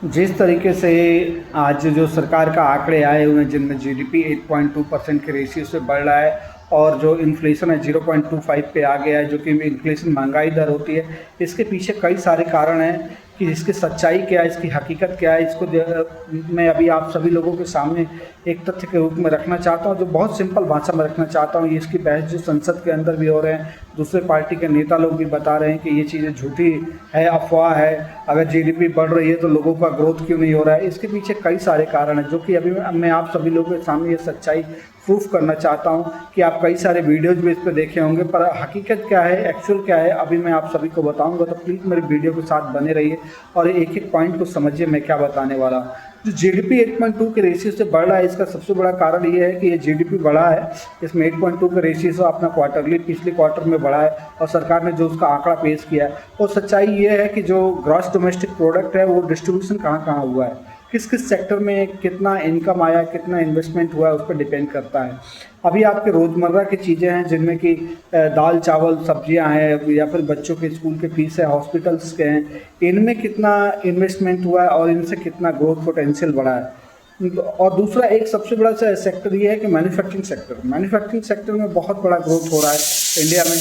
जिस तरीके से आज जो सरकार का आंकड़े आए हुए हैं जिनमें जीडीपी 8.2% के रेशियो से बढ़ रहा है और जो इन्फ्लेशन है 0.25 पे आ गया है, जो कि इन्फ्लेशन महंगाई दर होती है, इसके पीछे कई सारे कारण हैं कि इसकी सच्चाई क्या है, इसकी हकीकत क्या है। इसको मैं अभी आप सभी लोगों के सामने एक तथ्य के रूप में रखना चाहता हूं, जो बहुत सिंपल भाषा में रखना चाहता हूं। इसकी बहस जो संसद के अंदर भी हो रहे हैं, दूसरे पार्टी के नेता लोग भी बता रहे हैं कि ये चीज़ें झूठी है, अफवाह है। अगर जीडीपी बढ़ रही है तो लोगों का ग्रोथ क्यों नहीं हो रहा है? इसके पीछे कई सारे कारण हैं, जो कि अभी मैं आप सभी लोगों के सामने ये सच्चाई प्रूफ करना चाहता हूं कि आप कई सारे वीडियोज़ भी इस पर देखे होंगे, पर हकीकत क्या है, एक्चुअल क्या है, अभी मैं आप सभी को बताऊंगा। तो प्लीज़ मेरे वीडियो के साथ बने रहिए और एक एक पॉइंट को समझिए मैं क्या बताने वाला हूँ। जो जीडीपी 8.2 के रेशियो से बढ़ रहा है, इसका सबसे बड़ा कारण ये है कि ये जीडीपी बढ़ा है, इसमें 8.2 का रेशियो से अपना क्वार्टरली पिछले क्वार्टर में बढ़ा है और सरकार ने जो उसका आंकड़ा पेश किया है। और सच्चाई ये है कि जो ग्रॉस डोमेस्टिक प्रोडक्ट है वो डिस्ट्रीब्यूशन कहाँ कहाँ हुआ है, किस किस सेक्टर में कितना इनकम आया, कितना इन्वेस्टमेंट हुआ है, उस पर डिपेंड करता है। अभी आपके रोज़मर्रा की चीज़ें हैं जिनमें कि दाल चावल सब्जियां हैं, या फिर बच्चों के स्कूल के फीस है, हॉस्पिटल्स के हैं, इनमें कितना इन्वेस्टमेंट हुआ है और इनसे कितना ग्रोथ पोटेंशियल बढ़ा है। और दूसरा एक सबसे बड़ा सेक्टर ये है कि मैन्युफैक्चरिंग सेक्टर में बहुत बड़ा ग्रोथ हो रहा है इंडिया में।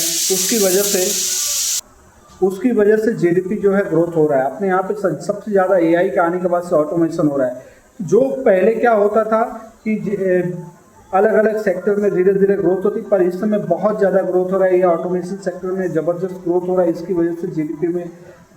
उसकी वजह से जीडीपी जो है ग्रोथ हो रहा है। अपने यहाँ पे सबसे ज़्यादा एआई के आने के बाद से ऑटोमेशन हो रहा है। जो पहले क्या होता था कि अलग अलग सेक्टर में धीरे धीरे ग्रोथ होती, पर इस समय बहुत ज़्यादा ग्रोथ हो रहा है। ये ऑटोमेशन सेक्टर में ज़बरदस्त ग्रोथ हो रहा है, इसकी वजह से जीडीपी में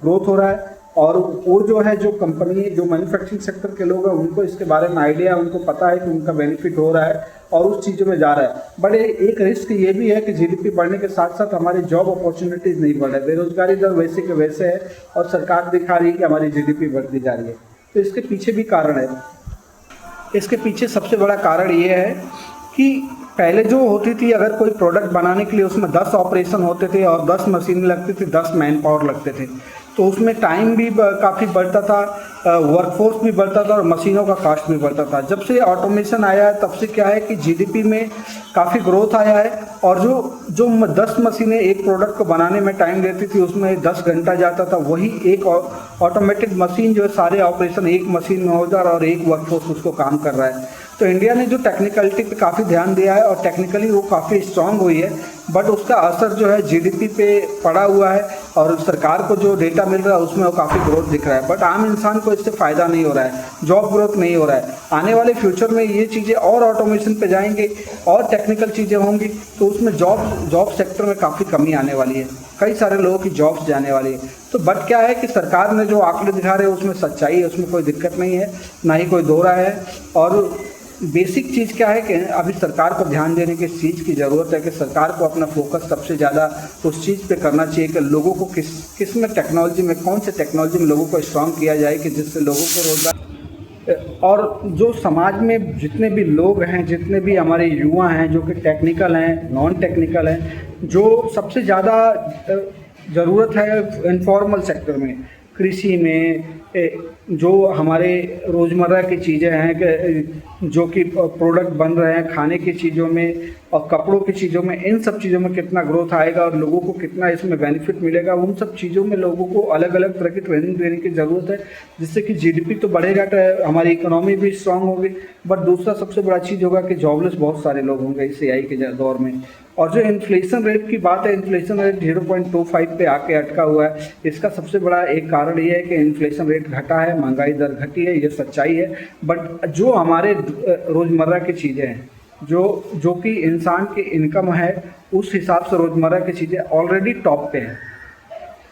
ग्रोथ हो रहा है। और वो जो है, जो कंपनी, जो मैन्युफैक्चरिंग सेक्टर के लोग हैं, उनको इसके बारे में आइडिया है, उनको पता है कि उनका बेनिफिट हो रहा है और उस चीज़ों में जा रहा है। बट एक रिस्क ये भी है कि जीडीपी बढ़ने के साथ साथ हमारी जॉब अपॉर्चुनिटीज़ नहीं बढ़ रही है। बेरोजगारी दर वैसे के वैसे है और सरकार दिखा रही है कि हमारी जीडीपी बढ़ती जा रही है। तो इसके पीछे भी कारण है। इसके पीछे सबसे बड़ा कारण ये है कि पहले जो होती थी, अगर कोई प्रोडक्ट बनाने के लिए उसमें 10 ऑपरेशन होते थे और 10 मशीन लगती थी, 10 मैन पावर लगते थे, तो उसमें टाइम भी काफ़ी बढ़ता था, वर्कफोर्स भी बढ़ता था और मशीनों का कॉस्ट भी बढ़ता था। जब से ऑटोमेशन आया है तब से क्या है कि जीडीपी में काफ़ी ग्रोथ आया है। और जो 10 मशीनें एक प्रोडक्ट को बनाने में टाइम लेती थी, उसमें 10 घंटा जाता था, वही एक ऑटोमेटेड मशीन जो है सारे ऑपरेशन एक मशीन में हो जा रहा है और एक वर्कफोर्स उसको काम कर रहा है। तो इंडिया ने जो टेक्निकलिटी पे काफ़ी ध्यान दिया है और टेक्निकली वो काफ़ी स्ट्रांग हुई है, बट उसका असर जो है जीडीपी पे पड़ा हुआ है और सरकार को जो डेटा मिल रहा है उसमें वो काफ़ी ग्रोथ दिख रहा है। बट आम इंसान को इससे फ़ायदा नहीं हो रहा है, जॉब ग्रोथ नहीं हो रहा है। आने वाले फ्यूचर में ये चीज़ें और ऑटोमेशन पे जाएंगे और टेक्निकल चीज़ें होंगी, तो उसमें जॉब सेक्टर में काफ़ी कमी आने वाली है, कई सारे लोगों की जॉब्स जाने वाली है। तो बट क्या है कि सरकार ने जो आंकड़े दिखा रहे हैं उसमें सच्चाई है, उसमें कोई दिक्कत नहीं है, ना ही कोई दो राय है। और बेसिक चीज़ क्या है कि अभी सरकार को ध्यान देने की इस चीज़ की ज़रूरत है कि सरकार को अपना फोकस सबसे ज़्यादा उस चीज़ पे करना चाहिए कि लोगों को किस में टेक्नोलॉजी में, कौन से टेक्नोलॉजी में लोगों को स्ट्रॉन्ग किया जाए कि जिससे लोगों को रोजगार। और जो समाज में जितने भी लोग हैं, जितने भी हमारे युवा हैं जो कि टेक्निकल हैं, नॉन टेक्निकल हैं, जो सबसे ज़्यादा ज़रूरत है इनफॉर्मल सेक्टर में, कृषि में, जो हमारे रोज़मर्रा की चीज़ें हैं, जो कि प्रोडक्ट बन रहे हैं खाने की चीज़ों में और कपड़ों की चीज़ों में, इन सब चीज़ों में कितना ग्रोथ आएगा और लोगों को कितना इसमें बेनिफिट मिलेगा, उन सब चीज़ों में लोगों को अलग अलग तरह की ट्रेनिंग देने की ज़रूरत है, जिससे कि जीडीपी तो बढ़ेगा, तो हमारी इकोनॉमी भी स्ट्रांग होगी। बट दूसरा सबसे बड़ा चीज़ होगा कि जॉबलेस बहुत सारे लोग होंगे इस एआई के दौर में। और जो इन्फ्लेशन रेट की बात है, इन्फ्लेशन रेट 0.25 पे आके अटका हुआ है। इसका सबसे बड़ा एक कारण ये है कि इन्फ्लेशन रेट घटा है, महंगाई दर घटी है, ये सच्चाई है। बट जो हमारे रोज़मर्रा की चीज़ें हैं, जो कि इंसान की इनकम है, उस हिसाब से रोज़मर्रा की चीज़ें ऑलरेडी टॉप पे हैं,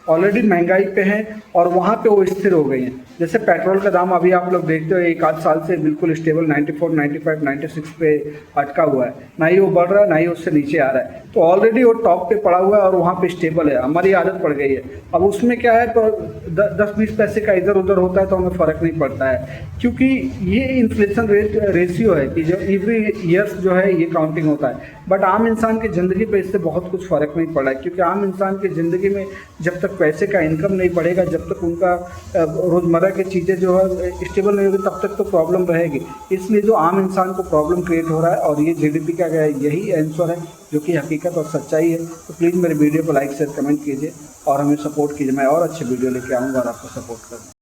ऑलरेडी महंगाई पे हैं और वहाँ पे वो स्थिर हो गई हैं। जैसे पेट्रोल का दाम अभी आप लोग देखते हो एक आध साल से बिल्कुल स्टेबल 94, 95, 96 पे अटका हुआ है, ना ही वो बढ़ रहा है ना ही उससे नीचे आ रहा है। तो ऑलरेडी वो टॉप पे पड़ा हुआ है और वहाँ पे स्टेबल है, हमारी आदत पड़ गई है। अब उसमें क्या है, तो 10-20 पैसे का इधर उधर होता है तो हमें फ़र्क नहीं पड़ता है, क्योंकि ये इन्फ्लेशन रेशियो है कि जो एवरी ईयर्स जो है ये काउंटिंग होता है। बट आम इंसान की ज़िंदगी पे इससे बहुत कुछ फ़र्क नहीं पड़ रहा है, क्योंकि आम इंसान की ज़िंदगी में जब तक पैसे का इनकम नहीं बढ़ेगा, जब तक उनका रोज़मर्रा की चीज़ें जो है स्टेबल नहीं होगी, तब तक तो प्रॉब्लम रहेगी। इसलिए जो आम इंसान को प्रॉब्लम क्रिएट हो रहा है और ये जीडीपी का यही आंसर है, जो कि हकीकत और सच्चाई है। तो प्लीज़ मेरे वीडियो को लाइक शेयर कमेंट कीजिए और हमें सपोर्ट कीजिए। मैं और अच्छे वीडियो लेके आऊँगा और आपको सपोर्ट करूँगा।